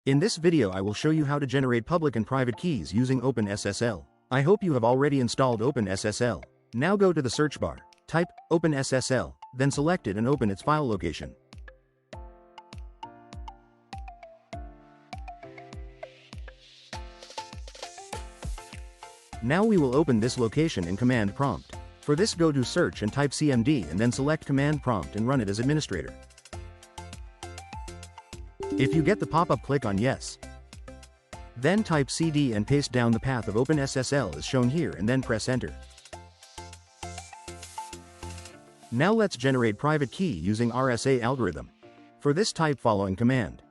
In this video I will show you how to generate public and private keys using OpenSSL. I hope you have already installed OpenSSL. Now go to the search bar, type OpenSSL, then select it and open its file location. Now we will open this location in command prompt. For this, go to search and type cmd and then select command prompt and run it as administrator. If you get the pop-up, click on yes. Then type cd and paste down the path of OpenSSL as shown here and then press enter. Now let's generate private key using RSA algorithm. For this, type following command.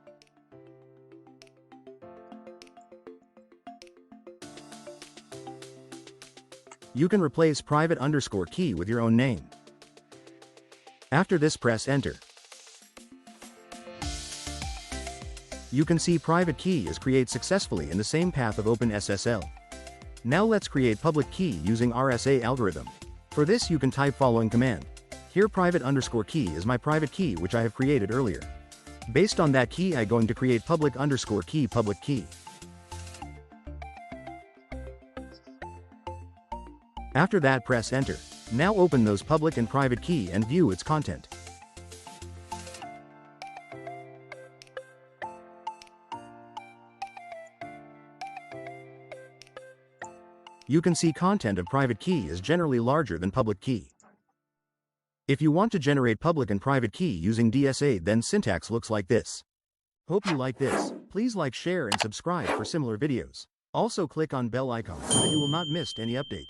You can replace private underscore key with your own name. After this, press enter. You can see private key is created successfully in the same path of OpenSSL. Now let's create public key using RSA algorithm. For this, you can type following command. Here private underscore key is my private key which I have created earlier. Based on that key, I'm going to create public underscore key public key. After that, press enter. Now open those public and private key and view its content. You can see content of private key is generally larger than public key. If you want to generate public and private key using DSA, then syntax looks like this. Hope you like this. Please like, share and subscribe for similar videos. Also click on bell icon so that you will not miss any update.